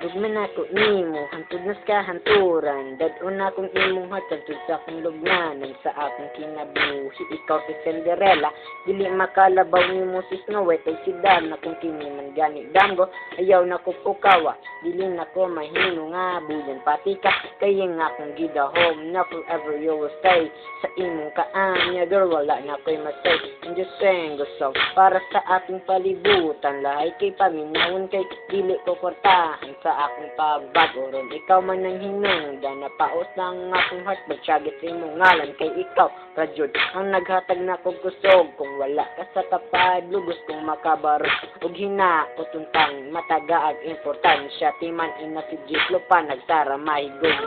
Dugman ako nimo, hantod nas kahanturan. Dadon akong imong hatag sa akong lubnanan. Sa akong kinabuhi, ikaw si Cinderella. Dili makalabaw nimo si Snow White ay si Dan. Kung kini man gani damgo, ayaw na ko pukawa. Dili na ko mahino nga bulan pati ka. Kaya nga akong gidahom na forever you will stay. Sa imong kaanya girl, wala na ko'y masay. I'm just saying gusto para sa ating palibutan. Lahay kay paminawon kay dili ko kwartaan sa akong pagbago ron. Ikaw man ang hinungdan, napaos na ang akong heart, magsyagit sa imong ngalan kay ikaw, Rajud, ang naghatag na kong kusog. Kung wala ka sa tapad, lugos kong makabarot, ug hinaot untang matagaag importansya, timan ina si Jiklo pa, nagsara mahigog.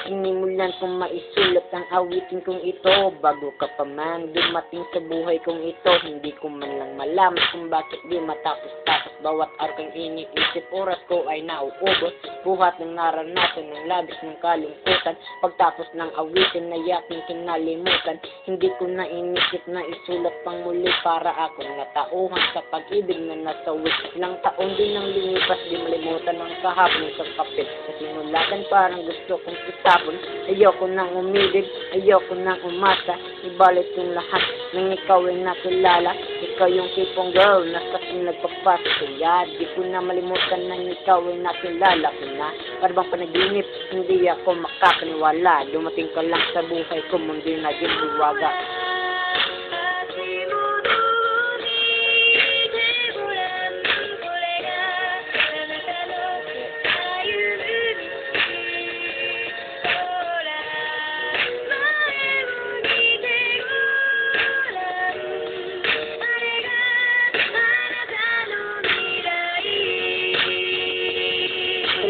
Inimulan kong maisulat ang awitin kong ito. Bago ka pa man dumating sa buhay kong ito, hindi ko man lang malaman kung bakit di matapos-tapos. Bawat araw kang iniisip, oras ko ay nauubos. Buhat ng naranasan ng labis ng kalungkutan. Pagtapos ng awitin na yaking kinalimutan, hindi ko na inisip na isulat pang muli para akong natauhan sa pag-ibig na nasawi. Ilang taon din ang linipas, di malimutan ang kahapon sa papel. Nasimulatan parang gusto kong itapon. Ayoko nang umibig, ayoko nang umasa. Ibalit yung lahat nang ikaw ay nakilala. Ikaw yung tipong girl na sa akin nagpapasa. Kaya di ko na malimutan nang ikaw ay nakilala ko na. Parang panaginip, hindi ako makakaniwala. Dumating ka lang sa buhay ko, mundi na ginbuwaga.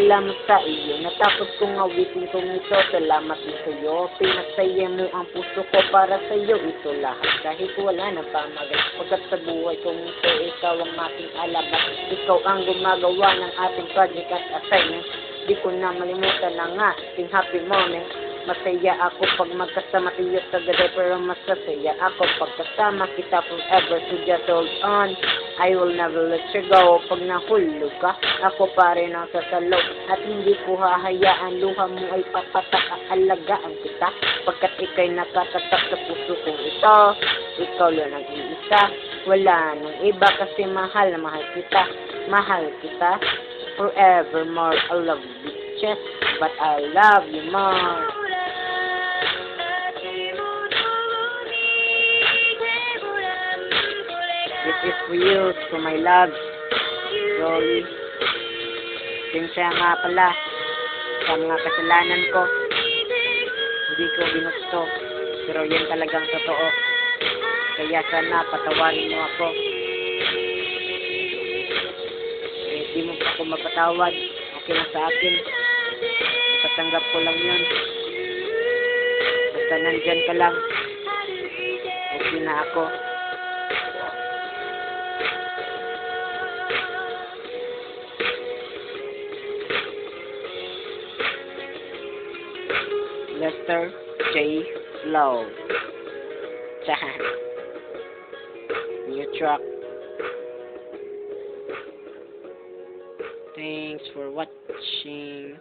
Salamat sa iyo, natapos kong awitin kong ito. Salamat din sa iyo, pinagsaya mo ang puso ko para sa iyo. Ito lahat kahit wala na pamagay. Pagkat sa buhay kong ito, ikaw ang aking alabat. Ikaw ang gumagawa ng ating project at assignment. Di ko na malimutan ang ating happy moment. Masaya ako pag magkasama tayo sa gaday, pero masasaya ako pag kasama kita forever. So just hold on, I will never let you go. Pag nahulog ka, ako pa rin ang sasalo. At hindi ko hahayaan luha mo ay papatak. Aalagaan kita pagkat ikay nakatatak sa puso kong ito. Ikaw lang ang iisa, wala nang iba kasi mahal na mahal kita. Mahal kita forevermore. I love you bitches, but I love you more. This is for you, to my love, Rolly. Sinsya nga pala sa mga kasalanan ko. Hindi ko ginusto, pero yan talagang totoo. Kaya sana patawarin mo ako. Eh, di mo pa ako mapatawad, okay na sa akin. Tatanggap ko lang yun. Basta nandyan ka lang, okay na ako. Lester J. Flow. Chahan. New truck. Thanks for watching.